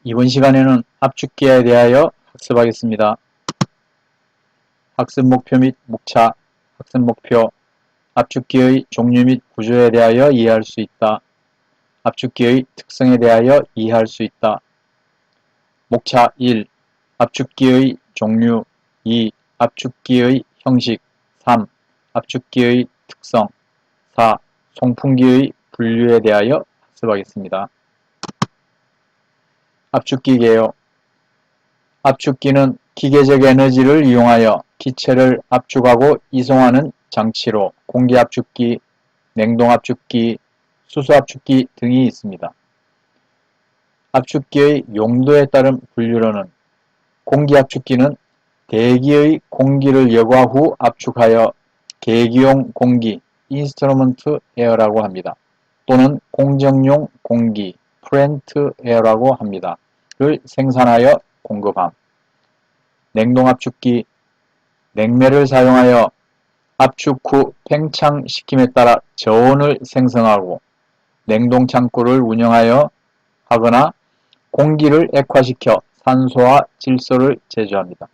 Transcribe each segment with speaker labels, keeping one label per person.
Speaker 1: 이번 시간에는 압축기에 대하여 학습하겠습니다. 학습 목표 및 목차, 학습 목표, 압축기의 종류 및 구조에 대하여 이해할 수 있다. 압축기의 특성에 대하여 이해할 수 있다. 목차 1. 압축기의 종류 2. 압축기의 형식 3. 압축기의 특성 4. 송풍기의 분류에 대하여 학습하겠습니다. 압축기 개요. 압축기는 기계적 에너지를 이용하여 기체를 압축하고 이송하는 장치로 공기압축기, 냉동압축기, 수소압축기 등이 있습니다. 압축기의 용도에 따른 분류로는 공기압축기는 대기의 공기를 여과 후 압축하여 계기용 공기, 인스트루먼트 에어라고 합니다. 또는 공정용 공기, 프렌트 에어라고 합니다. 를 생산하여 공급함. 냉동압축기, 냉매를 사용하여 압축 후 팽창시킴에 따라 저온을 생성하고 냉동창고를 운영하여 하거나 공기를 액화시켜 산소와 질소를 제조합니다.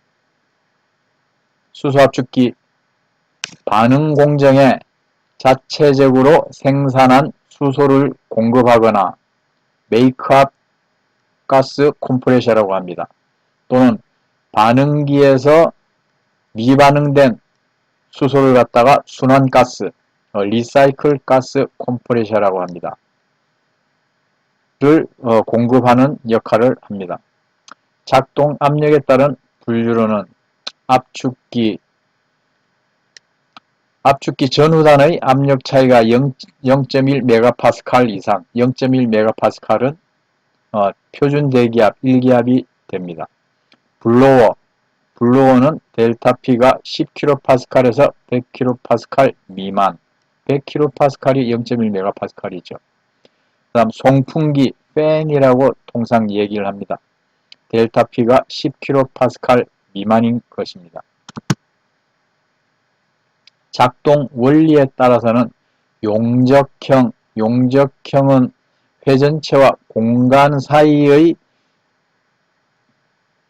Speaker 1: 수소압축기, 반응 공정에 자체적으로 생산한 수소를 공급하거나 메이크업 가스 컴프레셔라고 합니다. 또는 반응기에서 미반응된 수소를 갖다가 순환가스, 리사이클 가스 컴프레셔라고 합니다. 를 공급하는 역할을 합니다. 작동 압력에 따른 분류로는 압축기 전후단의 압력 차이가 0.1메가파스칼 이상, 0.1메가파스칼은 표준 대기압 1기압이 됩니다. 블로어는 델타 P가 10kPa에서 100kPa 미만, 100kPa이 0.1메가파스칼이죠. 그 다음 송풍기, 팬이라고 통상 얘기를 합니다. 델타 P가 10kPa 미만인 것입니다. 작동 원리에 따라서는 용적형은 회전체와 공간 사이의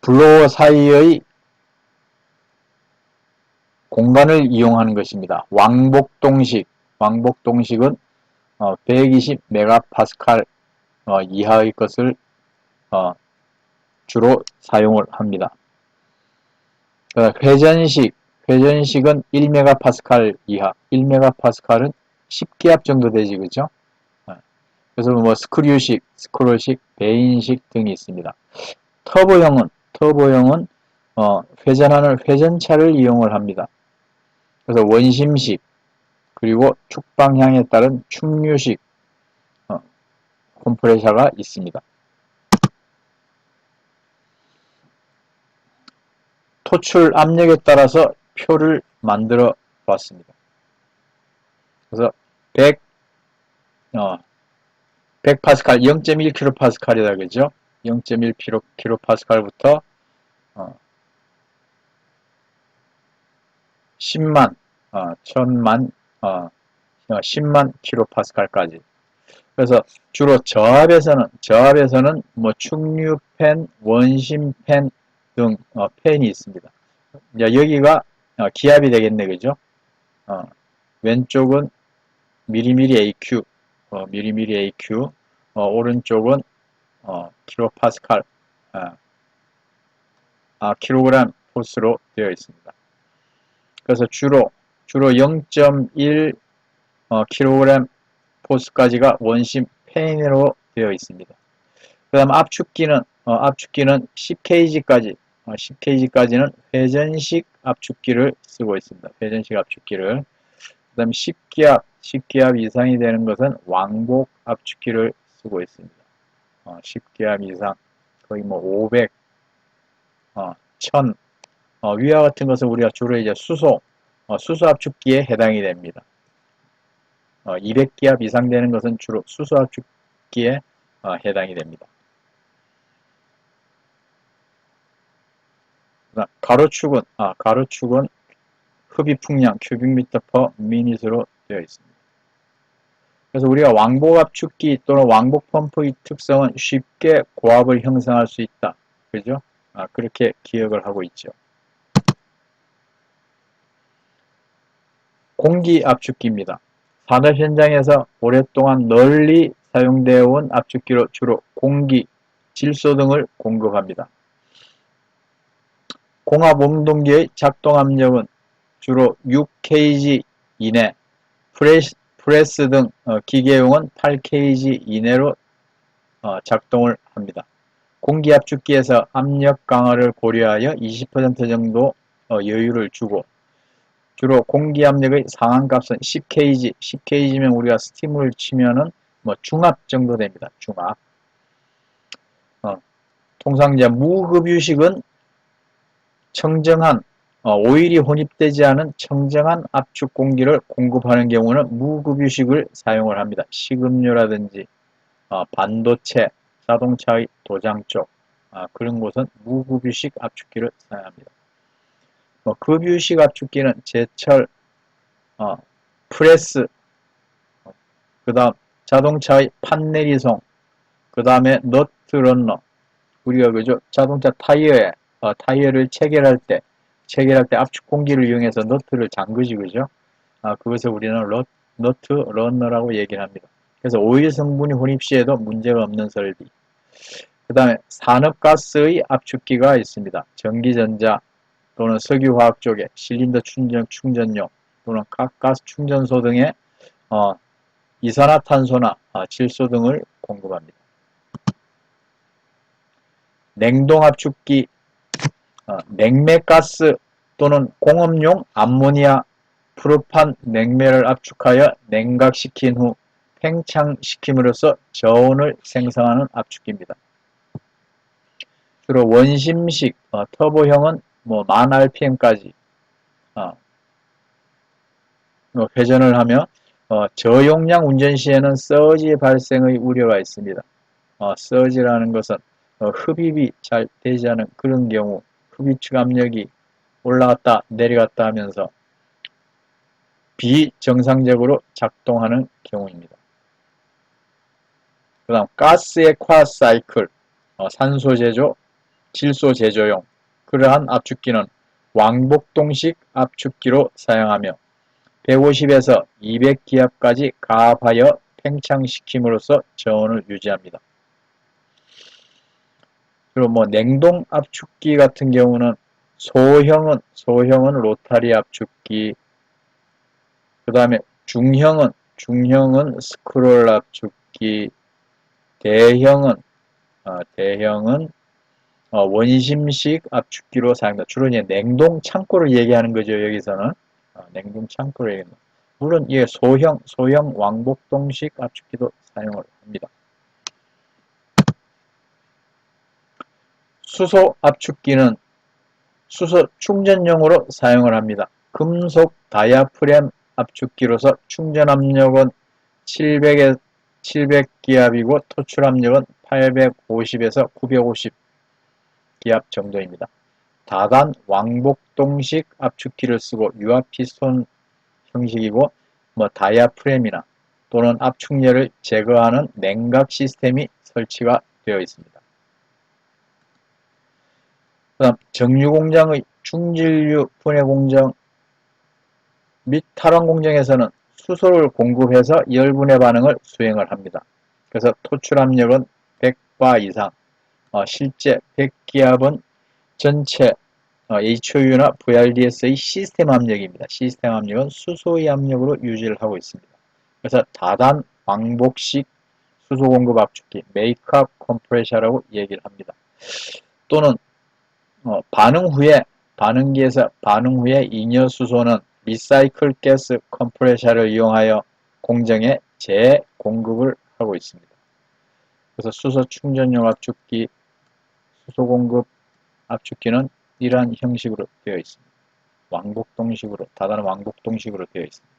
Speaker 1: 블로어 사이의 공간을 이용하는 것입니다. 왕복동식은 120메가파스칼 이하의 것을 주로 사용을 합니다. 회전식은 1메가파스칼 이하, 1메가파스칼은 10기압 정도 되지, 그죠? 그래서 스크롤식, 베인식 등이 있습니다. 터보형은 회전하는 회전차를 이용을 합니다. 그래서 원심식, 그리고 축방향에 따른 충류식 컴프레셔가 있습니다. 토출 압력에 따라서 표를 만들어 보았습니다. 그래서 100파스칼, 0.1kPa이다, 그죠? 0.1kPa부터 10만, 10만 kPa까지. 그래서 주로 저압에서는 뭐 충류팬, 원심팬 등 팬이 있습니다. 여기가 기압이 되겠네, 그죠? 왼쪽은 미리미리 AQ, 오른쪽은 킬로파스칼, 킬로그램 포스로 되어 있습니다. 그래서 주로 0.1 킬로그램 포스까지가 원심 팬으로 되어 있습니다. 그 다음 압축기는 10kg까지는 회전식 압축기를 쓰고 있습니다. 회전식 압축기를. 그 다음 10기압 이상이 되는 것은 왕복 압축기를 쓰고 있습니다. 10기압 이상, 거의 뭐 500, 1000, 위와 같은 것은 우리가 주로 이제 수소 압축기에 해당이 됩니다. 200기압 이상 되는 것은 주로 수소 압축기에 해당이 됩니다. 가로축은 흡입 풍량 큐빅미터 퍼 미닛으로 되어 있습니다. 그래서 우리가 왕복 압축기 또는 왕복 펌프의 특성은 쉽게 고압을 형성할 수 있다. 그죠? 그렇게 기억을 하고 있죠. 공기 압축기입니다. 산업 현장에서 오랫동안 널리 사용되어 온 압축기로 주로 공기, 질소 등을 공급합니다. 공합 온동기의 작동 압력은 주로 6kg 이내, 프레스 등 기계용은 8kg 이내로 작동을 합니다. 공기 압축기에서 압력 강화를 고려하여 20% 정도 여유를 주고 주로 공기 압력의 상한값은 10kg, 10kg면 우리가 스팀을 치면은 중압 정도 됩니다. 중압. 통상 이제 무급유식은 청정한 오일이 혼입되지 않은 청정한 압축 공기를 공급하는 경우는 무급유식을 사용을 합니다. 식음료라든지 반도체, 자동차의 도장 쪽 그런 곳은 무급유식 압축기를 사용합니다. 급유식 압축기는 제철, 프레스, 그 다음 자동차의 판내리송, 그 다음에 너트 런너. 우리가 그죠? 자동차 타이어에 타이어를 체결할 때 압축 공기를 이용해서 너트를 잠그지 그죠? 그것을 우리는 너트 런너라고 얘기를 합니다. 그래서 오일 성분이 혼입 시에도 문제가 없는 설비. 그 다음에 산업가스의 압축기가 있습니다. 전기전자 또는 석유화학 쪽에 실린더 충전용 또는 가스 충전소 등의 이산화탄소나 질소 등을 공급합니다. 냉동압축기, 냉매가스 또는 공업용 암모니아, 프로판 냉매를 압축하여 냉각시킨 후 팽창시킴으로써 저온을 생성하는 압축기입니다. 주로 원심식 터보형은 10,000rpm까지 회전을 하며 저용량 운전 시에는 서지 발생의 우려가 있습니다. 서지라는 것은 흡입이 잘 되지 않은 그런 경우 흡입축 압력이 올라갔다 내려갔다 하면서 비정상적으로 작동하는 경우입니다. 그 다음 가스 액화 사이클, 산소 제조, 질소 제조용 그러한 압축기는 왕복동식 압축기로 사용하며 150에서 200기압까지 가압하여 팽창시킴으로써 저온을 유지합니다. 그리고 냉동 압축기 같은 경우는 소형은 로타리 압축기, 그 다음에 중형은 스크롤 압축기, 대형은 원심식 압축기로 사용합니다. 주로 이제 냉동 창고를 얘기하는 거죠. 여기서는 냉동 창고를 얘기합니다. 물론 소형 왕복동식 압축기도 사용을 합니다. 수소 압축기는 수소 충전용으로 사용을 합니다. 금속 다이아프램 압축기로서 충전 압력은 700기압이고 토출 압력은 850에서 950기압 정도입니다. 다단 왕복동식 압축기를 쓰고 유압 피스톤 형식이고 다이아프램이나 또는 압축열을 제거하는 냉각 시스템이 설치가 되어 있습니다. 그 다음 정유공장의 중진류 분해 공정 및 탈원 공정에서는 수소를 공급해서 열분해 반응을 수행을 합니다. 그래서 토출 압력은 100바 이상, 실제 100기압은 전체 HOU나 VRDS의 시스템 압력입니다. 시스템 압력은 수소의 압력으로 유지를 하고 있습니다. 그래서 다단 왕복식 수소 공급 압축기, 메이크업 컴프레셔라고 얘기를 합니다. 또는 반응기에서 반응 후에 잉여수소는 리사이클 가스 컴프레셔를 이용하여 공정에 재공급을 하고 있습니다. 그래서 수소 충전용 압축기, 수소 공급 압축기는 이러한 형식으로 되어 있습니다. 다단한 왕복동식으로 되어 있습니다.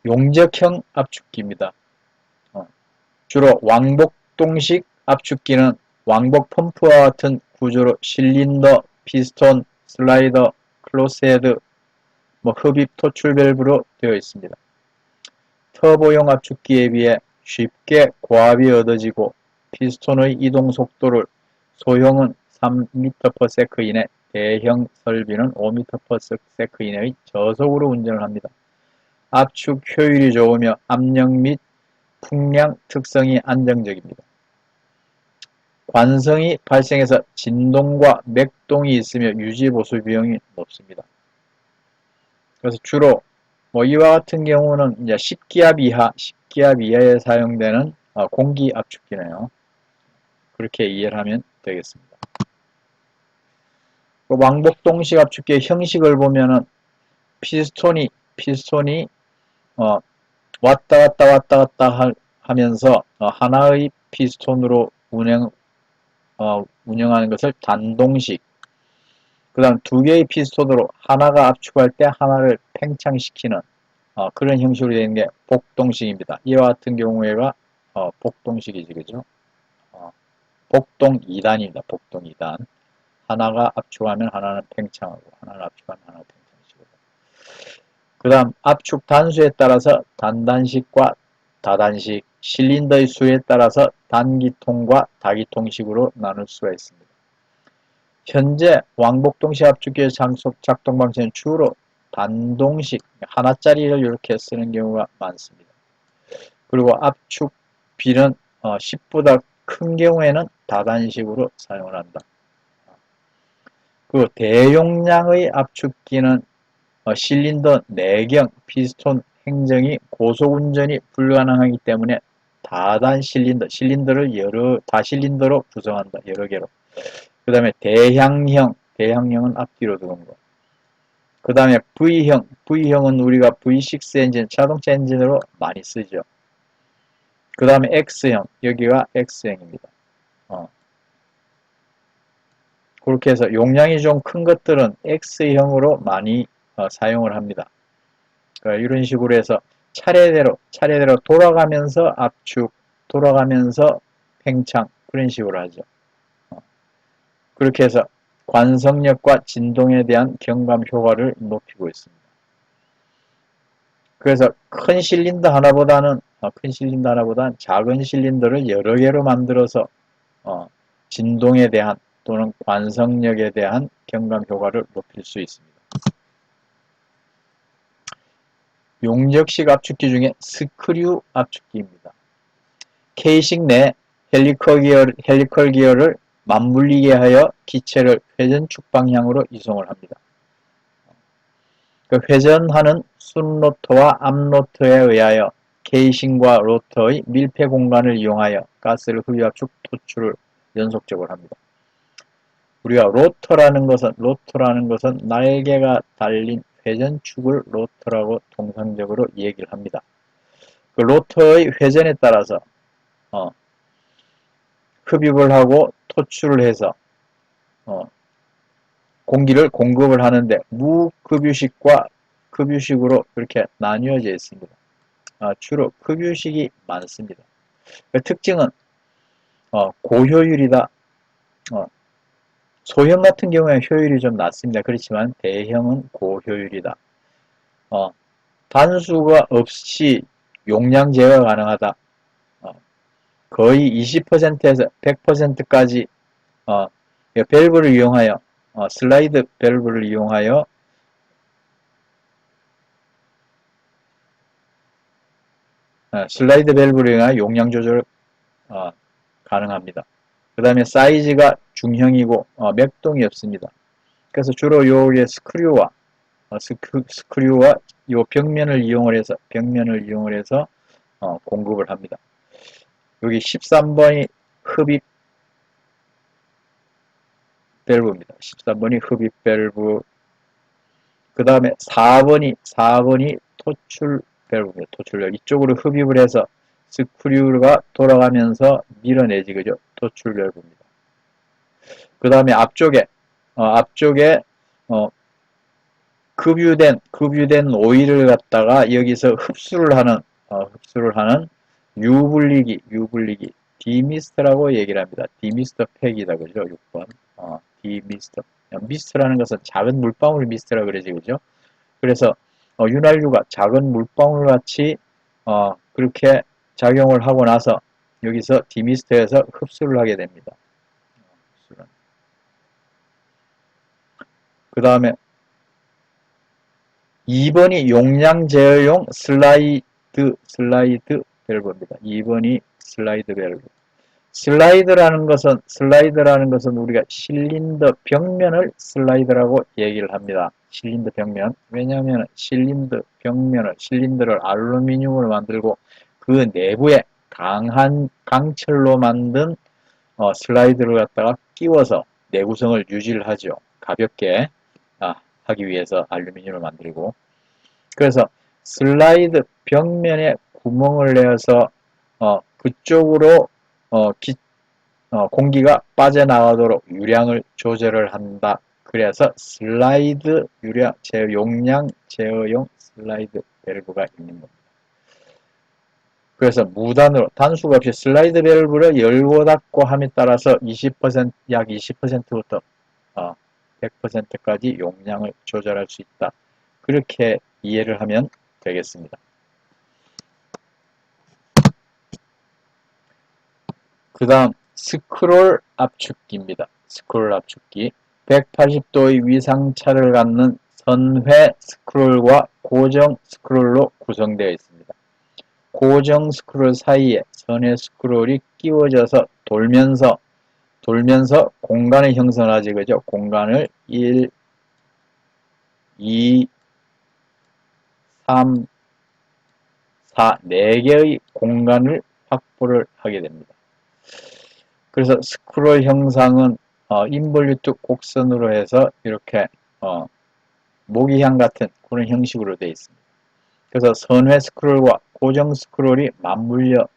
Speaker 1: 용접형 압축기입니다. 주로 왕복동식 압축기는 왕복 펌프와 같은 구조로 실린더, 피스톤, 슬라이더, 클로스헤드, 흡입 토출 밸브로 되어 있습니다. 터보용 압축기에 비해 쉽게 고압이 얻어지고 피스톤의 이동 속도를 소형은 3m/s 이내, 대형 설비는 5m/s 이내의 저속으로 운전을 합니다. 압축 효율이 좋으며 압력 및 풍량 특성이 안정적입니다. 관성이 발생해서 진동과 맥동이 있으며 유지보수 비용이 높습니다. 그래서 주로 이와 같은 경우는 이제 10기압 이하에 사용되는 공기 압축기네요. 그렇게 이해를 하면 되겠습니다. 왕복동식 압축기의 형식을 보면은 피스톤이 왔다 갔다 하면서 하나의 피스톤으로 운영하는 것을 단동식, 그 다음 두 개의 피스톤으로 하나가 압축할 때 하나를 팽창시키는 그런 형식으로 되어 있는 게 복동식입니다. 이와 같은 경우에가 복동식이지, 그죠? 복동 2단입니다. 복동 2단. 하나가 압축하면 하나는 팽창하고, 하나는 압축하면 하나는 팽창식으로. 그 다음 압축 단수에 따라서 단단식과 다단식, 실린더의 수에 따라서 단기통과 다기통식으로 나눌 수가 있습니다. 현재 왕복동식 압축기의 작동 방식은 주로 단동식, 하나짜리를 이렇게 쓰는 경우가 많습니다. 그리고 압축비는 10보다 큰 경우에는 다단식으로 사용을 한다. 그리고 대용량의 압축기는 실린더 내경, 피스톤 행정이 고속운전이 불가능하기 때문에 다단 실린더를 다실린더로 구성한다. 여러 개로. 그 다음에 대향형은 앞뒤로 두는 거. 그 다음에 V형은 우리가 V6 엔진, 자동차 엔진으로 많이 쓰죠. 그 다음에 X형, 여기가 X형입니다. 그렇게 해서 용량이 좀 큰 것들은 X형으로 많이 사용을 합니다. 그러니까 이런 식으로 해서 차례대로 돌아가면서 압축, 돌아가면서 팽창, 그런 식으로 하죠. 그렇게 해서 관성력과 진동에 대한 경감 효과를 높이고 있습니다. 그래서 큰 실린더 하나보다는 작은 실린더를 여러 개로 만들어서 진동에 대한 또는 관성력에 대한 경감 효과를 높일 수 있습니다. 용접식 압축기 중에 스크류 압축기입니다. 케이싱 내 헬리컬 기어를 맞물리게 하여 기체를 회전축 방향으로 이송을 합니다. 그 회전하는 순로터와 앞로터에 의하여 케이싱과 로터의 밀폐 공간을 이용하여 가스를 흡입, 압축, 토출을 연속적으로 합니다. 우리가 로터라는 것은 날개가 달린 회전축을 로터라고 통상적으로 얘기를 합니다. 그 로터의 회전에 따라서 흡입을 하고 토출을 해서 공기를 공급을 하는데 무급유식과 급유식으로 이렇게 나뉘어져 있습니다. 주로 급유식이 많습니다. 그 특징은 고효율이다. 소형 같은 경우에 효율이 좀 낮습니다. 그렇지만 대형은 고효율이다. 단수가 없이 용량 제어가 가능하다. 거의 20%에서 100%까지 밸브를 이용하여 슬라이드 밸브를 이용하여 용량 조절 가능합니다. 그 다음에 사이즈가 중형이고 맥동이 없습니다. 그래서 주로 요게 스크류와 요 벽면을 이용을 해서 공급을 합니다. 여기 13번이 흡입 밸브입니다. 13번이 흡입 밸브. 그 다음에 4번이 토출 밸브입니다. 토출력. 이쪽으로 흡입을 해서 스크류가 돌아가면서 밀어내지, 그죠? 토출 밸브입니다. 그 다음에 앞쪽에 급유된 오일을 갖다가 여기서 흡수를 하는 유분리기 디미스트라고 얘기를 합니다. 디미스터 팩이다, 그죠? 6번. 디미스터. 미스트라는 것은 작은 물방울 미스트라 그러지, 그죠? 그래서 윤활유가 작은 물방울 같이 그렇게 작용을 하고 나서 여기서 디미스터에서 흡수를 하게 됩니다. 그 다음에 2번이 용량 제어용 슬라이드 밸브입니다. 2번이 슬라이드 밸브. 슬라이드라는 것은 우리가 실린더 벽면을 슬라이드라고 얘기를 합니다. 실린더 벽면. 왜냐하면 실린더를 알루미늄으로 만들고 그 내부에 강한 강철로 만든 슬라이드를 갖다가 끼워서 내구성을 유지를 하죠. 가볍게 하기 위해서 알루미늄을 만들고. 그래서 슬라이드 벽면에 구멍을 내어서 그쪽으로 공기가 빠져나가도록 유량을 조절을 한다. 그래서 슬라이드 용량 제어용 슬라이드 밸브가 있는 겁니다. 그래서 무단으로 단수가 없이 슬라이드 밸브를 열고 닫고 함에 따라서 약 20%부터 100%까지 용량을 조절할 수 있다. 그렇게 이해를 하면 되겠습니다. 그 다음 스크롤 압축기입니다. 스크롤 압축기. 180도의 위상차를 갖는 선회 스크롤과 고정 스크롤로 구성되어 있습니다. 고정 스크롤 사이에 선회 스크롤이 끼워져서 돌면서 공간을 형성하지, 그죠? 공간을 1, 2, 3, 4, 4개의 공간을 확보를 하게 됩니다. 그래서 스크롤 형상은 인볼루트 곡선으로 해서 이렇게 모기향 같은 그런 형식으로 되어 있습니다. 그래서 선회 스크롤과 고정 스크롤이 맞물려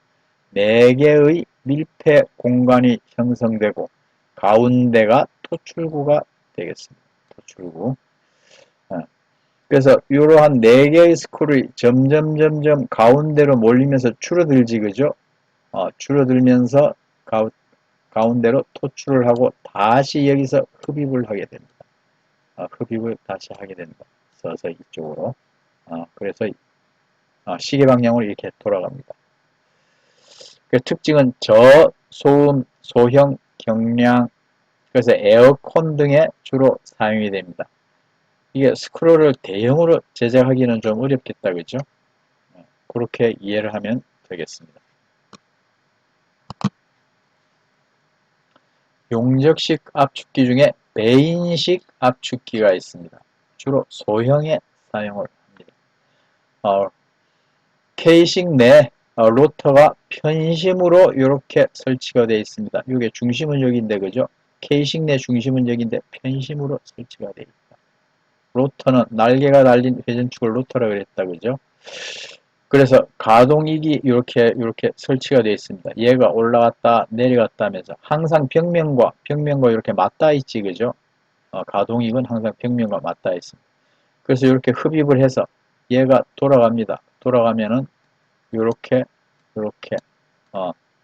Speaker 1: 4개의 밀폐 공간이 형성되고 가운데가 토출구가 되겠습니다. 토출구. 그래서 이러한 4개의 스크롤이 점점 가운데로 몰리면서 줄어들지, 그죠? 줄어들면서 가운데로 토출을 하고 다시 여기서 흡입을 하게 됩니다. 흡입을 다시 하게 된다. 서서 이쪽으로. 그래서 시계 방향으로 이렇게 돌아갑니다. 그 특징은 저소음, 소형, 경량, 그래서 에어컨 등에 주로 사용이 됩니다. 이게 스크롤을 대형으로 제작하기는 좀 어렵겠다, 그죠? 그렇게 이해를 하면 되겠습니다. 용접식 압축기 중에 배인식 압축기가 있습니다. 주로 소형에 사용을 합니다. 케이싱 내 로터가 편심으로 이렇게 설치가 되어 있습니다. 이게 중심은 여기인데, 그죠? 케이싱 내 중심은 여기인데 편심으로 설치가 되어 있다. 로터는 날개가 달린 회전축을 로터라 그랬다, 그죠? 그래서 가동익이 이렇게 설치가 되어 있습니다. 얘가 올라갔다 내려갔다 하면서 항상 벽면과 이렇게 맞닿아 있지, 그죠? 가동익은 항상 벽면과 맞닿아 있습니다. 그래서 이렇게 흡입을 해서 얘가 돌아갑니다. 돌아가면은 이렇게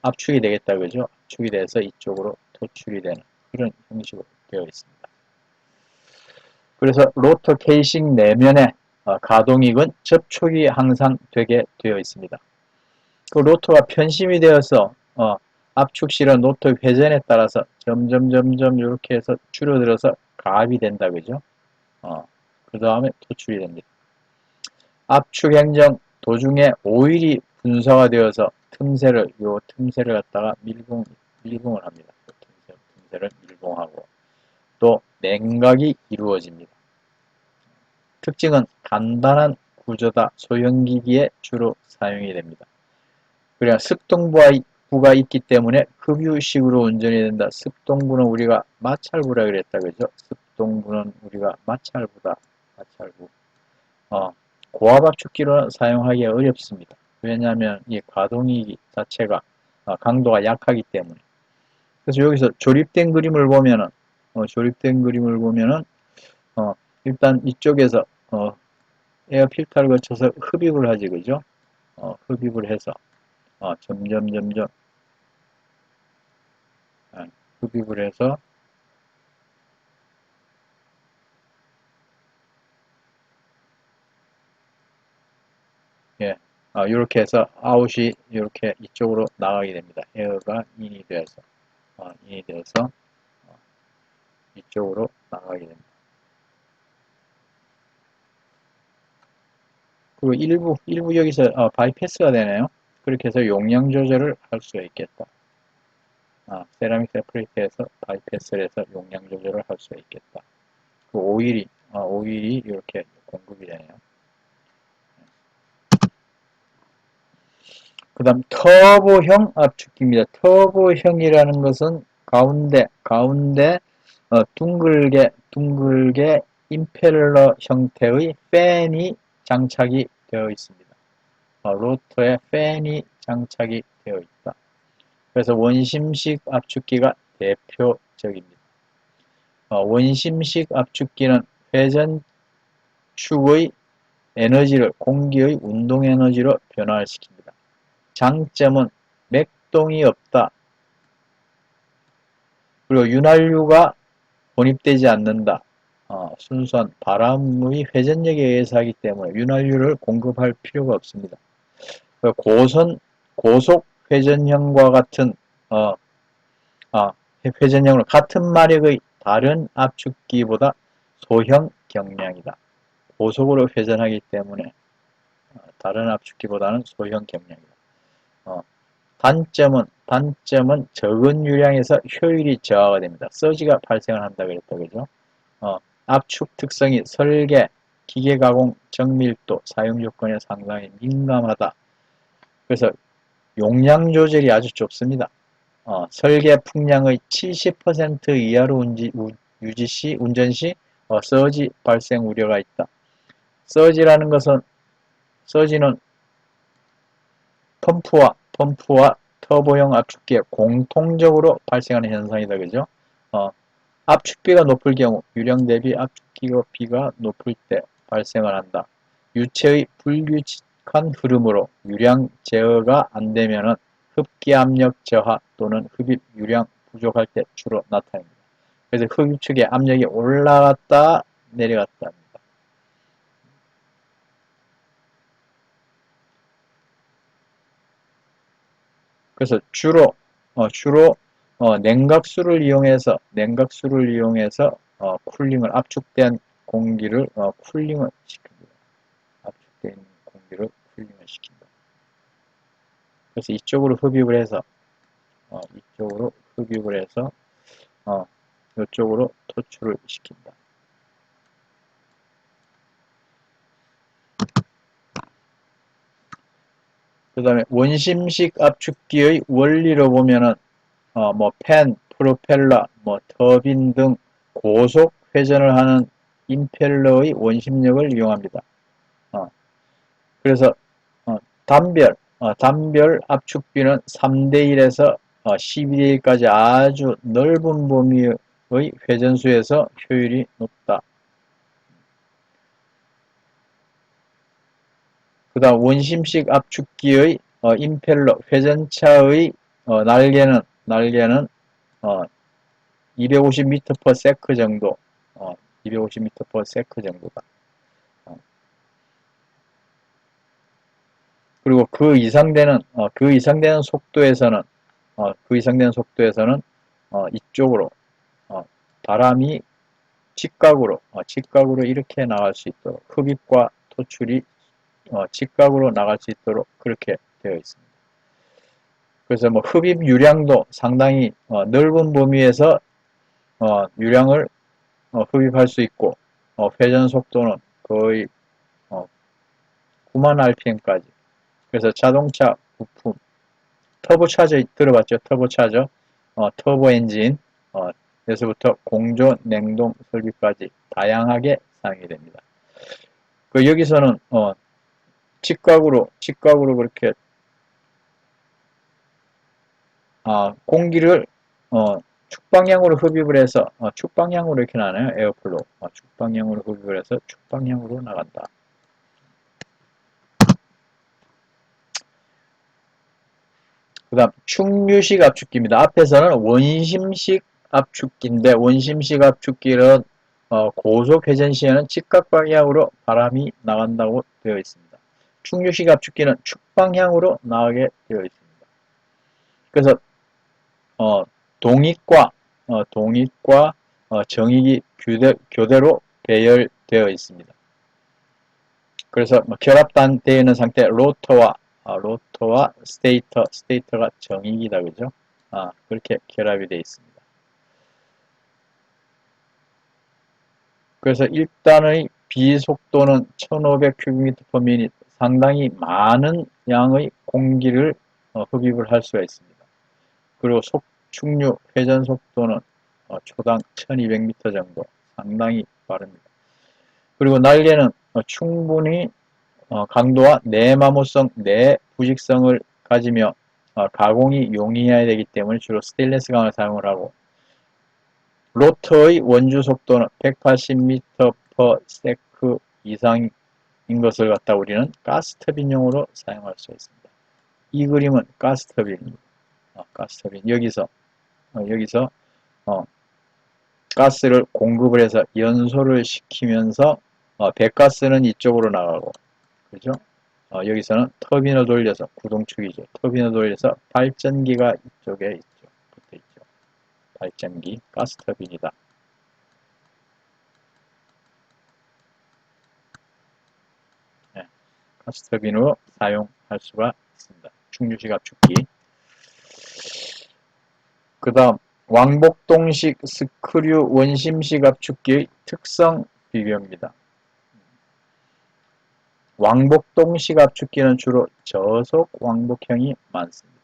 Speaker 1: 압축이 되겠다, 그죠? 압축이 돼서 이쪽으로 도출이 되는 그런 형식으로 되어 있습니다. 그래서 로터 케이싱 내면에 가동익은 접촉이 항상 되게 되어 있습니다. 그 로터가 편심이 되어서 압축실은 로터 회전에 따라서 점점 이렇게 해서 줄어들어서 가압이 된다, 그죠? 그 다음에 도출이 됩니다. 압축 행정 도중에 오일이 분사가 되어서 틈새를 갖다가 밀봉을 합니다. 틈새를 밀봉하고 또 냉각이 이루어집니다. 특징은 간단한 구조다. 소형기기에 주로 사용이 됩니다. 그래야 습동부가 있기 때문에 급유식으로 운전이 된다. 습동부는 우리가 마찰부라 그랬다, 그죠? 습동부는 우리가 마찰부다. 마찰부. 고압압축기로는 사용하기 어렵습니다. 왜냐하면 이 가동이 자체가 강도가 약하기 때문에. 그래서 여기서 조립된 그림을 보면은 일단 이쪽에서 에어 필터를 거쳐서 흡입을 하지, 그죠? 흡입을 해서 점점 흡입을 해서 이렇게 해서 아웃이 이렇게 이쪽으로 나가게 됩니다. 에어가 인이 돼서 이쪽으로 나가게 됩니다. 그리고 일부 여기서 바이패스가 되네요. 그렇게 해서 용량 조절을 할 수가 있겠다. 세라믹 세퍼레이터에서 바이패스를 해서 용량 조절을 할 수가 있겠다. 그 오일이 이렇게 공급이 되네요. 그 다음 터보형 압축기입니다. 터보형이라는 것은 가운데 둥글게 임펠러 형태의 팬이 장착이 되어 있습니다. 로터에 팬이 장착이 되어 있다. 그래서 원심식 압축기가 대표적입니다. 원심식 압축기는 회전축의 에너지를 공기의 운동 에너지로 변화시킵니다. 장점은 맥동이 없다. 그리고 윤활유가 혼입되지 않는다. 순수한 바람의 회전력에 의해서 하기 때문에 윤활유를 공급할 필요가 없습니다. 고속 회전형과 같은 회전형으로 같은 마력의 다른 압축기보다 소형 경량이다. 고속으로 회전하기 때문에 다른 압축기보다는 소형 경량이다. 단점은 적은 유량에서 효율이 저하가 됩니다. 서지가 발생을 한다 그랬다 그죠? 압축 특성이 설계, 기계 가공, 정밀도, 사용 조건에 상당히 민감하다. 그래서 용량 조절이 아주 좁습니다. 설계 풍량의 70% 이하로 운전 시 서지 발생 우려가 있다. 서지는 펌프와 터보형 압축기에 공통적으로 발생하는 현상이다. 그죠? 압축비가 높을 경우 유량 대비 압축기가 높을 때 발생을 한다. 유체의 불규칙한 흐름으로 유량 제어가 안되면 흡기압력 저하 또는 흡입 유량 부족할 때 주로 나타납니다. 그래서 흡입축의 압력이 올라갔다 내려갔다 합니다. 그래서 주로 냉각수를 이용해서 쿨링을 압축된 공기를 쿨링을 시킵니다. 압축된 공기를 쿨링을 시킨다. 그래서 이쪽으로 흡입을 해서 이쪽으로 토출을 시킨다. 그 다음에 원심식 압축기의 원리로 보면은 팬, 프로펠러, 터빈 등 고속 회전을 하는 임펠러의 원심력을 이용합니다. 그래서 단별 압축비는 3대1에서 12대1까지 아주 넓은 범위의 회전수에서 효율이 높다. 그 다음 원심식 압축기의 임펠러 회전차의 날개는 250m/s 정도 250m/s 정도다. 그리고 그 이상 되는 속도에서는 이쪽으로 바람이 직각으로 이렇게 나갈 수 있도록 흡입과 토출이 직각으로 나갈 수 있도록 그렇게 되어 있습니다. 그래서 흡입 유량도 상당히 넓은 범위에서 유량을 흡입할 수 있고 회전 속도는 거의 9만 rpm까지. 그래서 자동차 부품 터보차저 들어봤죠? 터보차저 터보 엔진 에서부터 공조 냉동 설비까지 다양하게 사용이 됩니다. 여기서는 직각으로 그렇게 공기를 축방향으로 흡입을 해서 축방향으로 이렇게 나와요. 에어플로 축방향으로 흡입을 해서 축방향으로 나간다. 그 다음 충류식 압축기입니다. 앞에서는 원심식 압축기인데 원심식 압축기는 고속 회전 시에는 직각 방향으로 바람이 나간다고 되어 있습니다. 충류식 압축기는 축방향으로 나가게 되어 있습니다. 그래서 동익과 정익이 교대로 배열되어 있습니다. 그래서 결합되어 있는 상태 로터와 스테이터가 정익이다, 그죠? 그렇게 결합이 되어 있습니다. 그래서 1단의 비속도는 1500큐비미터/미닛, 상당히 많은 양의 공기를 흡입을 할 수가 있습니다. 그리고 충류 회전 속도는 초당 1200m 정도, 상당히 빠릅니다. 그리고 날개는 충분히 강도와 내마모성, 내부직성을 가지며 가공이 용이해야 되기 때문에 주로 스테인리스 강을 사용을 하고, 로터의 원주 속도는 180m/s 이상인 것을 갖다 우리는 가스터빈용으로 사용할 수 있습니다. 이 그림은 가스터빈입니다. 가스터빈. 여기서 가스를 공급을 해서 연소를 시키면서 배가스는 이쪽으로 나가고, 그죠? 여기서는 터빈을 돌려서, 구동축이죠. 터빈을 돌려서 발전기가 이쪽에 있죠. 붙어 있죠. 발전기, 가스터빈이다. 네, 가스터빈으로 사용할 수가 있습니다. 충류식 압축기. 그 다음 왕복동식 스크류 원심식 압축기의 특성 비교입니다. 왕복동식 압축기는 주로 저속 왕복형이 많습니다.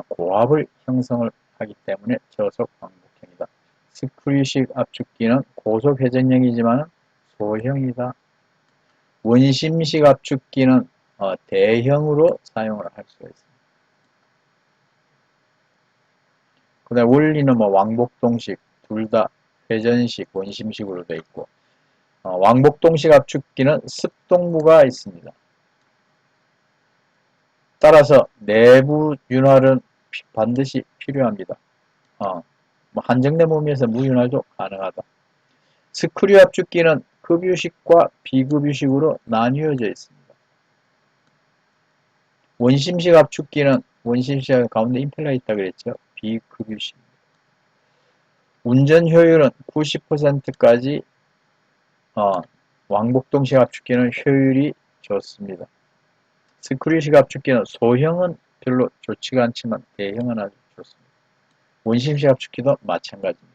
Speaker 1: 고압을 형성을 하기 때문에 저속 왕복형이다. 스크류식 압축기는 고속 회전형이지만 소형이다. 원심식 압축기는 대형으로 사용을 할 수가 있습니다. 그 다음 원리는 왕복동식, 둘 다 회전식, 원심식으로 되어 있고, 왕복동식 압축기는 습동부가 있습니다. 따라서 내부 윤활은 반드시 필요합니다. 한정된 범위에서 무윤활도 가능하다. 스크류 압축기는 급유식과 비급유식으로 나뉘어져 있습니다. 원심식 압축기는 원심식 가운데 임펠러가 있다 그랬죠. 비급유식입니다. 운전 효율은 90%까지 왕복동식 압축기는 효율이 좋습니다. 스크류식 압축기는 소형은 별로 좋지가 않지만 대형은 아주 좋습니다. 원심식 압축기도 마찬가지입니다.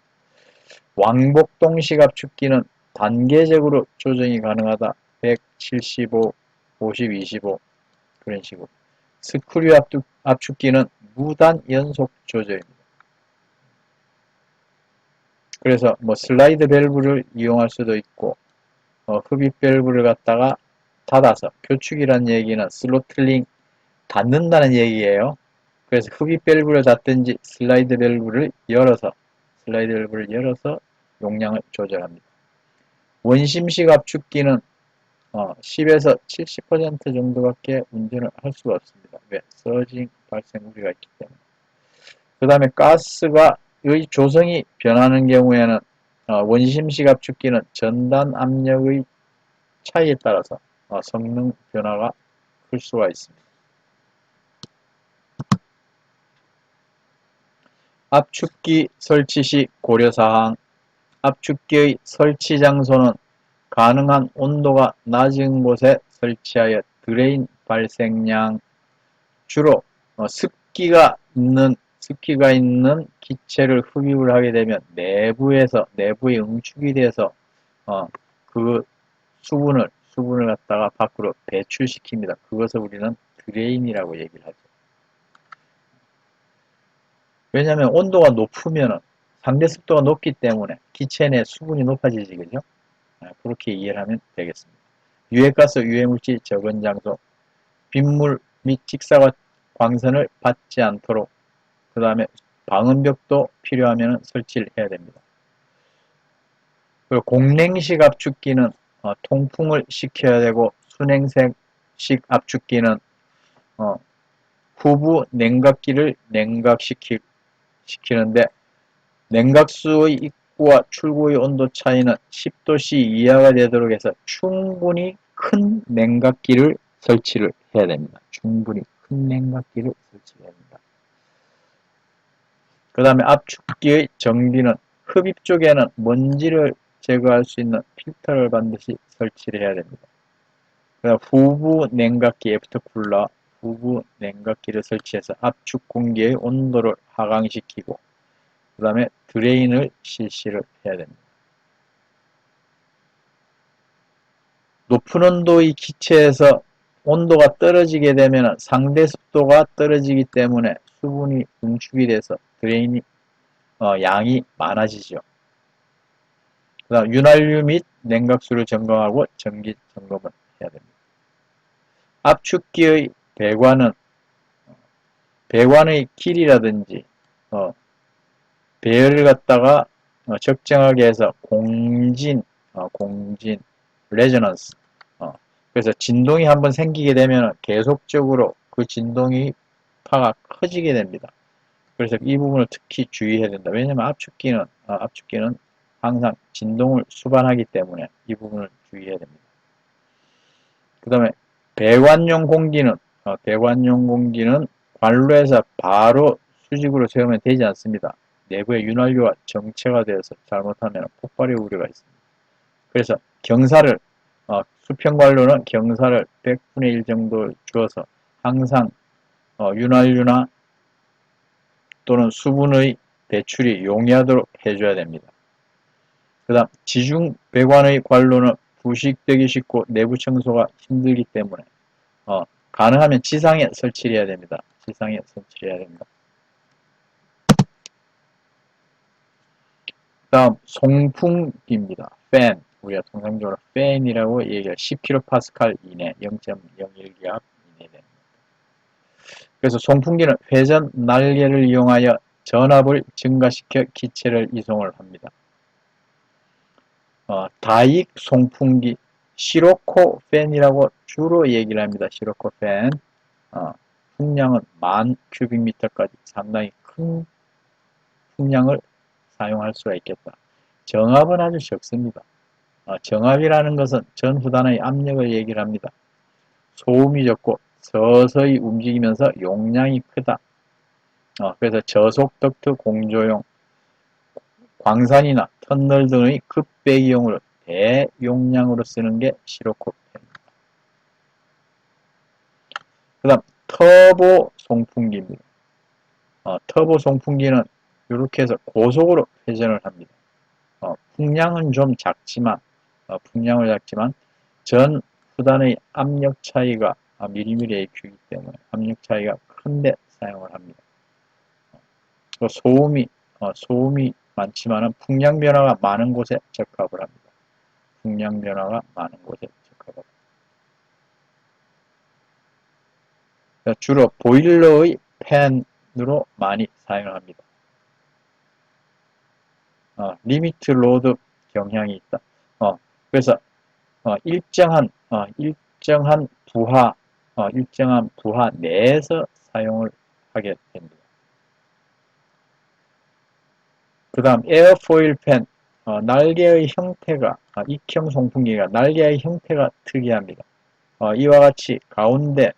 Speaker 1: 왕복동식 압축기는 단계적으로 조정이 가능하다. 175, 50, 25 그런 식으로. 스크류 압축기는 무단 연속 조절입니다. 그래서 슬라이드 밸브를 이용할 수도 있고, 흡입 밸브를 갖다가 닫아서, 표축이란 얘기는 스로틀링 닫는다는 얘기예요. 그래서 흡입 밸브를 닫든지 슬라이드 밸브를 열어서 용량을 조절합니다. 원심식 압축기는 10에서 70% 정도밖에 운전을 할 수가 없습니다. 왜? 서징 발생 우려가 있기 때문에. 그 다음에 가스의 조성이 변하는 경우에는 원심식 압축기는 전단 압력의 차이에 따라서 성능 변화가 클 수가 있습니다. 압축기 설치 시 고려사항. 압축기의 설치 장소는 가능한 온도가 낮은 곳에 설치하여 드레인 발생량, 주로 습기가 있는 기체를 흡입을 하게 되면 내부에 응축이 돼서 그 수분을 갖다가 밖으로 배출시킵니다. 그것을 우리는 드레인이라고 얘기를 하죠. 왜냐하면 온도가 높으면 상대 습도가 높기 때문에 기체 내 수분이 높아지지, 그죠? 그렇게 이해를 하면 되겠습니다. 유해가스, 유해물질 적은 장소, 빗물 및 직사광 광선을 받지 않도록, 그 다음에 방음벽도 필요하면 설치를 해야 됩니다. 그리고 공냉식 압축기는 통풍을 시켜야 되고, 순행식 압축기는 후부 냉각기를 냉각시키는데, 냉각수의 입구와 출구의 온도 차이는 10도씨 이하가 되도록 해서 충분히 큰 냉각기를 설치를 해야 됩니다. 충분히 큰 냉각기를 설치해야 됩니다. 그 다음에 압축기의 정비는 흡입 쪽에는 먼지를 제거할 수 있는 필터를 반드시 설치를 해야 됩니다. 그다음 후부 냉각기 애프터쿨러, 후부 냉각기를 설치해서 압축 공기의 온도를 하강시키고 그 다음에 드레인을 실시를 해야 됩니다. 높은 온도의 기체에서 온도가 떨어지게 되면 상대 습도가 떨어지기 때문에 수분이 응축이 돼서 드레인이 양이 많아지죠. 그 다음 윤활유 및 냉각수를 점검하고 정기 점검을 해야 됩니다. 압축기의 배관의 길이라든지 배열을 갖다가 적정하게 해서 공진, 레저넌스 그래서 진동이 한번 생기게 되면 계속적으로 그 진동이 파가 커지게 됩니다. 그래서 이 부분을 특히 주의해야 된다. 왜냐하면 압축기는 항상 진동을 수반하기 때문에 이 부분을 주의해야 됩니다. 그 다음에 배관용 공기는 관로에서 바로 수직으로 세우면 되지 않습니다. 내부에 윤활유가 정체가 되어서 잘못하면 폭발의 우려가 있습니다. 그래서 수평관로는 경사를 100분의 1 정도 주어서 항상 윤활유나 또는 수분의 배출이 용이하도록 해줘야 됩니다. 그 다음 지중 배관의 관로는 부식되기 쉽고 내부 청소가 힘들기 때문에 가능하면 지상에 설치를 해야 됩니다. 지상에 설치를 해야 됩니다. 다음 송풍기입니다. 팬, 우리가 통상적으로 팬이라고 얘기할 10kPa 이내, 0.01기압 이내 됩니다. 그래서 송풍기는 회전 날개를 이용하여 전압을 증가시켜 기체를 이송을 합니다. 다익 송풍기, 시로코 팬이라고 주로 얘기를 합니다. 시로코 팬. 풍량은 10,000큐빅미터까지 상당히 큰 풍량을 사용할 수가 있겠다. 정압은 아주 적습니다. 정압이라는 것은 전후단의 압력을 얘기를 합니다. 소음이 적고 서서히 움직이면서 용량이 크다. 그래서 저속 덕트 공조용, 광산이나 터널 등의 급배기용으로 대용량으로 쓰는 게 시로코펜입니다. 그 다음 터보 송풍기입니다. 터보 송풍기는 이렇게 해서 고속으로 회전을 합니다. 풍량은 좀 작지만 전 후단의 압력 차이가 미리미리의 규이기 때문에 압력 차이가 큰데 사용을 합니다. 소음이 많지만 풍량 변화가 많은 곳에 적합을 합니다. 풍량 변화가 많은 곳에 적합을 합니다. 주로 보일러의 팬으로 많이 사용을 합니다. 리미트 로드 경향이 있다. 그래서 일정한 부하 내에서 사용을 하게 됩니다. 그 다음 에어포일 팬, 날개의 형태가 익형 송풍기가 날개의 형태가 특이합니다. 이와 같이 가운데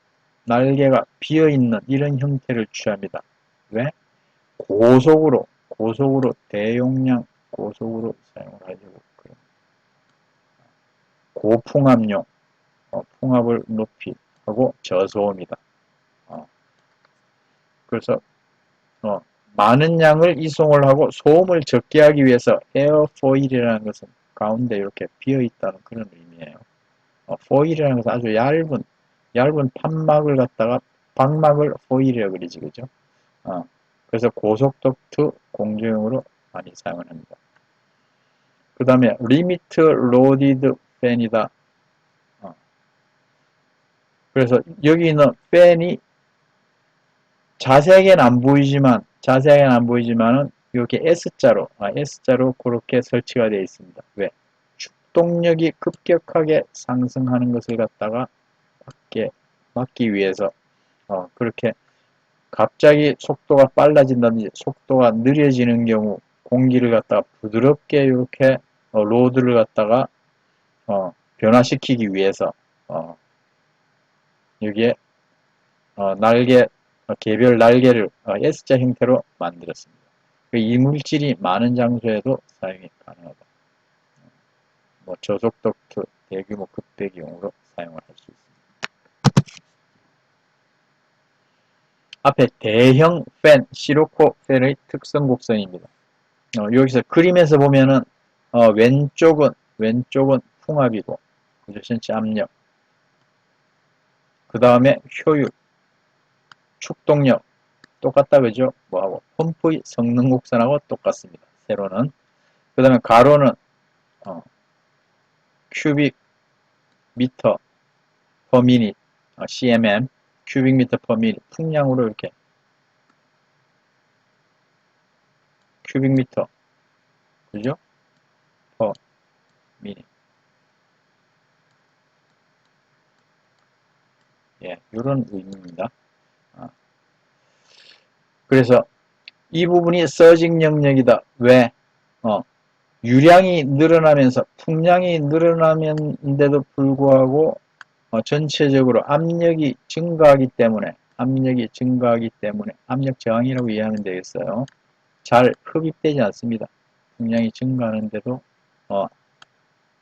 Speaker 1: 날개가 비어있는 이런 형태를 취합니다. 왜? 고속으로 대용량 고속으로 사용을 하려고 그럽니다. 고풍압용, 풍압을 높이 하고 저소음이다. 그래서 많은 양을 이송을 하고 소음을 적게 하기 위해서 에어포일이라는 것은 가운데 이렇게 비어있다는 그런 의미예요. 포일이라는 것은 아주 얇은 판막을 갖다가 방막을 포일이라고 그러지, 그죠? 그래서 고속덕트 공조용으로 많이 사용을 합니다. 그 다음에 리미트 로디드 팬이다. 그래서 여기 있는 팬이 자세하게는 안 보이지만은 이렇게 S자로 그렇게 설치가 되어 있습니다. 왜? 축동력이 급격하게 상승하는 것을 갖다가 막기 위해서 그렇게 갑자기 속도가 빨라진다든지 속도가 느려지는 경우 공기를 갖다가 부드럽게 이렇게 로드를 갖다가 변화시키기 위해서 여기에 날개, 개별 날개를 S자 형태로 만들었습니다. 그 이물질이 많은 장소에도 사용이 가능하다. 뭐 저속 덕트, 대규모 급배기용으로 사용을 할 수 있습니다. 앞에 대형 팬, 시로코 팬의 특성 곡선입니다. 여기서 그림에서 보면은 왼쪽은 풍압이고, 그죠? 전체 압력. 그 다음에 효율, 축동력 똑같다, 그죠? 뭐하고 펌프의 성능 곡선하고 똑같습니다. 세로는. 그 다음에 가로는 큐빅 미터 퍼 미닛, CMM, 큐빅 미터 퍼 미닛, 풍량으로 이렇게 큐빅 미터, 그죠? 퍼 미닛. 예, 이런 의미입니다. 그래서 이 부분이 서징 영역이다. 왜? 유량이 늘어나면서 풍량이 늘어나면데도 불구하고 전체적으로 압력이 증가하기 때문에 압력 저항이라고 이해하면 되겠어요. 잘 흡입되지 않습니다. 풍량이 증가하는데도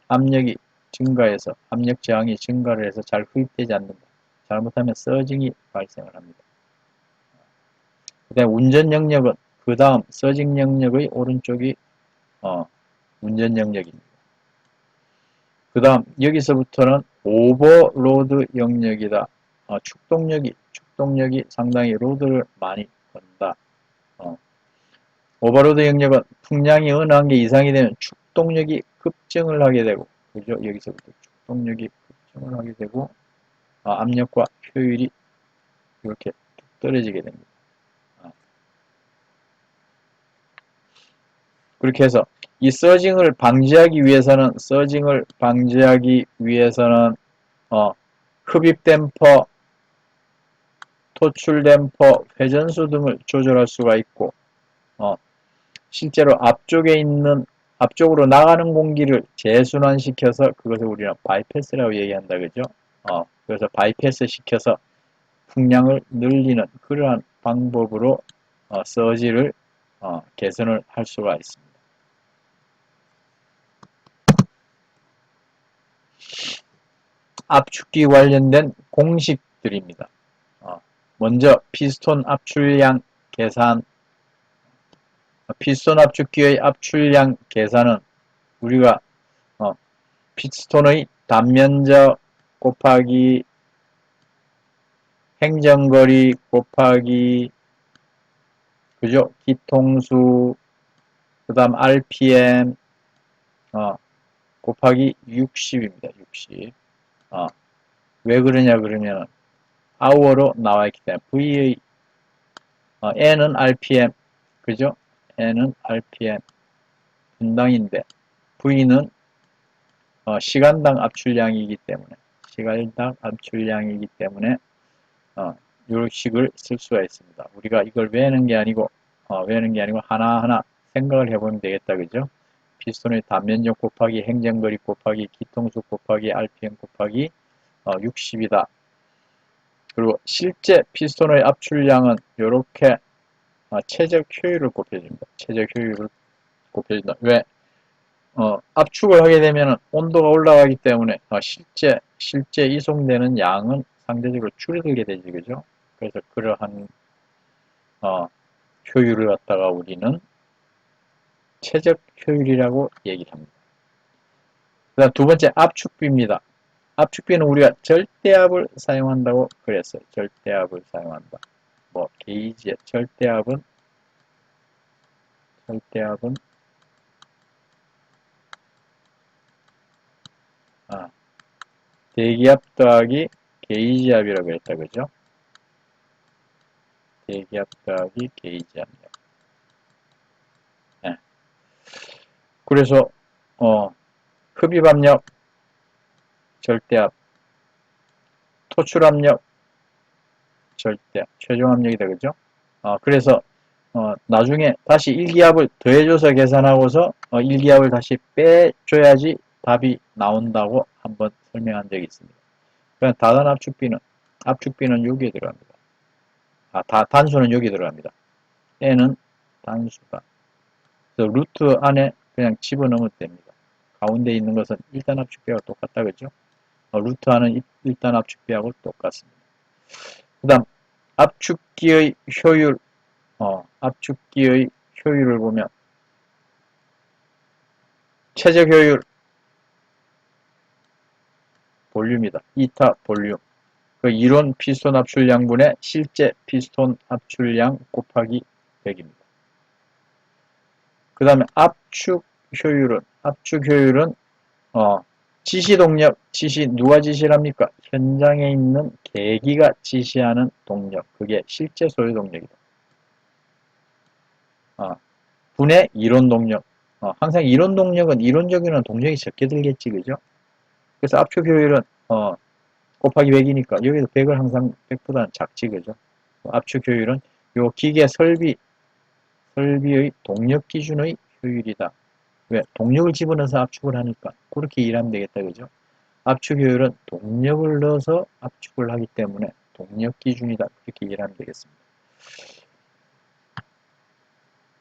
Speaker 1: 압력이 증가해서 압력 저항이 증가를 해서 잘 흡입되지 않는다. 잘못하면 서징이 발생을 합니다. 그다음 운전 영역은 그 다음 서징 영역의 오른쪽이 운전 영역입니다. 그 다음 여기서부터는 오버로드 영역이다. 축동력이 상당히 로드를 많이 건다. 오버로드 영역은 풍량이 어느 한계 이상이 되면 축동력이 급증을 하게 되고, 그죠? 여기서부터 축동력이 급증을 하게 되고, 압력과 효율이 이렇게 뚝 떨어지게 됩니다. 그렇게 해서 이 서징을 방지하기 위해서는 흡입 댐퍼, 토출 댐퍼, 회전수 등을 조절할 수가 있고, 실제로 앞쪽으로 나가는 공기를 재순환시켜서 그것을 우리는 바이패스라고 얘기한다, 그죠? 그래서 바이패스 시켜서 풍량을 늘리는 그러한 방법으로 서지를 개선을 할 수가 있습니다. 압축기 관련된 공식들입니다. 먼저 피스톤 압출량 계산, 피스톤 압축기의 압출량 계산은 우리가 피스톤의 단면적 곱하기 행정거리 곱하기 그죠? 기통수 그 다음 RPM 곱하기 60입니다. 60. 왜 그러냐 그러면 hour로 나와 있기 때문에 V의 N은 RPM 그죠? N은 RPM 분당인데 V는 시간당 압출량이기 때문에 이런 식을 쓸 수가 있습니다. 우리가 이걸 외우는 게 아니고 하나하나 생각을 해보면 되겠다, 그죠? 피스톤의 단면적 곱하기 행정거리 곱하기 기통수 곱하기 RPM 곱하기 60이다. 그리고 실제 피스톤의 압출량은 이렇게 최적 효율을 곱해줍니다. 최적 효율을 곱해준다. 왜? 압축을 하게 되면 온도가 올라가기 때문에 실제 이송되는 양은 상대적으로 줄어들게 되지, 그죠? 그래서 그러한 효율을 갖다가 우리는 최적 효율이라고 얘기를 합니다. 그 다음 두 번째 압축비입니다. 압축비는 우리가 절대압을 사용한다고 그랬어요. 절대압을 사용한다. 게이지의 절대압은 대기압 더하기 게이지압이라고 했다, 그죠? 대기압 더하기 게이지압력. 네. 그래서 흡입압력, 절대압, 토출압력, 절대압, 최종압력이다, 그죠? 그래서 나중에 다시 일기압을 더해줘서 계산하고서 일기압을 다시 빼줘야지 답이 나온다고 한번 설명한 적이 있습니다. 그냥 다단 압축비는 압축비는 여기에 들어갑니다. 단수는 여기 들어갑니다. n은 단수다. 그래서 루트 안에 그냥 집어넣으면 됩니다. 가운데 있는 것은 일단 압축비하고 똑같다, 그죠? 루트 안은 일단 압축비하고 똑같습니다. 그 다음, 압축기의 효율, 압축기의 효율을 보면, 최적 효율, 볼륨이다. 이타 볼륨. 그 이론 피스톤 압출량분의 실제 피스톤 압출량 곱하기 100입니다. 그 다음에 압축 효율은, 지시 동력, 누가 지시를 합니까? 현장에 있는 계기가 지시하는 동력. 그게 실제 소유 동력이다. 분의 이론 동력. 항상 이론 동력은 이론적으로는 동력이 적게 들겠지, 그죠? 그래서 압축 효율은, 곱하기 100이니까 여기서 100을 항상 100보다는 작지, 그죠? 압축 효율은 요 기계 설비의 동력 기준의 효율이다. 왜? 동력을 집어넣어서 압축을 하니까 그렇게 일하면 되겠다, 그죠? 압축 효율은 동력을 넣어서 압축을 하기 때문에 동력 기준이다. 그렇게 일하면 되겠습니다.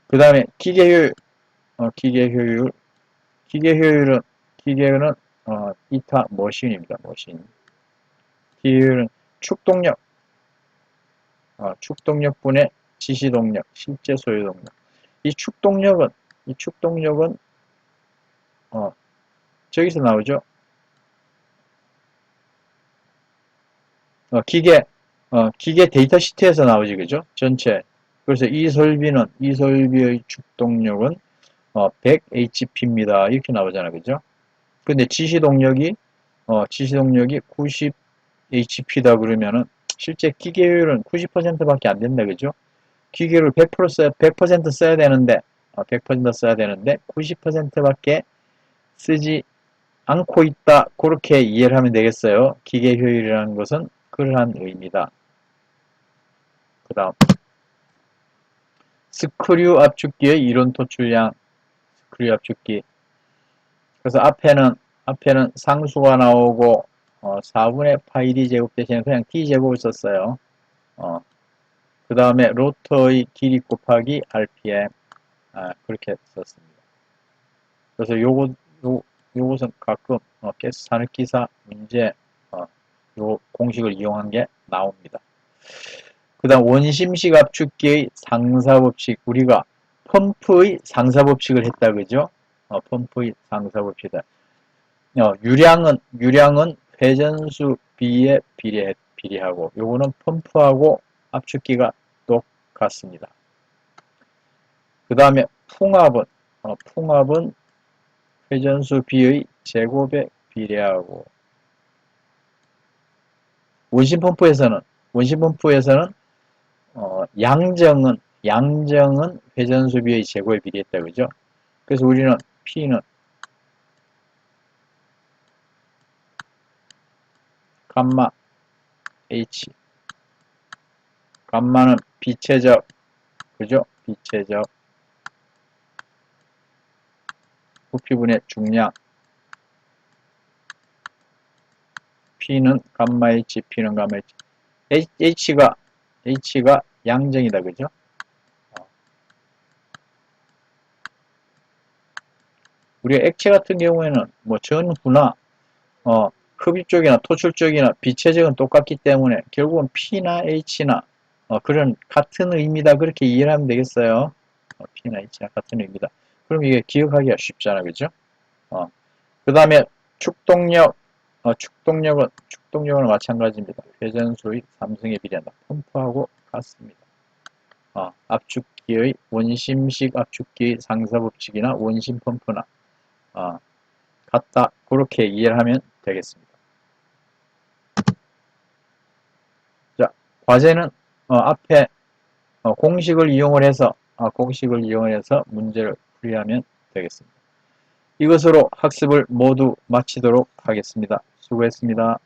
Speaker 1: 그 다음에 기계효율, 기계는 이타 머신입니다. 머신. 기계효율은 축동력, 축동력분의 지시동력, 실제 소유동력. 이 축동력은 저기서 나오죠. 기계 데이터 시트에서 나오지, 그죠? 전체. 그래서 이 설비의 축동력은 100HP입니다. 이렇게 나오잖아, 그죠? 근데 지시동력이 90HP다 그러면은 실제 기계율은 90%밖에 안 된다, 그죠? 기계를 100% 써야 되는데, 100% 써야 되는데 90%밖에 쓰지 않고 있다. 그렇게 이해를 하면 되겠어요. 기계 효율이라는 것은 그러한 의미다. 그 다음 스크류 압축기의 이론 토출량. 스크류 압축기. 그래서 앞에는 상수가 나오고 4분의 파이 d 제곱 대신에 그냥 t 제곱을 썼어요. 그 다음에 로터의 길이 곱하기 rpm 그렇게 썼습니다. 그래서 요것은 가끔 가스 산업기사 문제 요 공식을 이용한 게 나옵니다. 그 다음 원심식 압축기의 상사법칙. 우리가 펌프의 상사법칙을 했다, 그죠? 펌프의 상사법칙이다. 유량은 회전수 B에 비례하고 요거는 펌프하고 압축기가 똑같습니다. 그 다음에 풍압은 회전수 B의 제곱에 비례하고 원심 펌프에서는 양정은 회전수 B의 제곱에 비례했다, 그죠? 그래서 우리는 P는 감마 H, 감마는 비체적, 그죠? 비체적 부피분의 중량, P는 감마 H, P는 감마 H. H가 양정이다, 그죠? 우리가 액체 같은 경우에는 뭐 전후나 흡입 쪽이나 토출 쪽이나 비체적은 똑같기 때문에 결국은 P나 H나 그런 같은 의미다, 그렇게 이해를 하면 되겠어요. P나 H나 같은 의미다. 그럼 이게 기억하기가 쉽잖아, 그죠? 그 다음에 축동력, 축동력은 마찬가지입니다. 회전수의 3승에 비례한다. 펌프하고 같습니다. 압축기의 원심식 압축기의 상사법칙이나 원심 펌프나 같다. 그렇게 이해를 하면 되겠습니다. 자, 과제는 앞에 공식을 이용을 해서 문제를 풀이하면 되겠습니다. 이것으로 학습을 모두 마치도록 하겠습니다. 수고했습니다.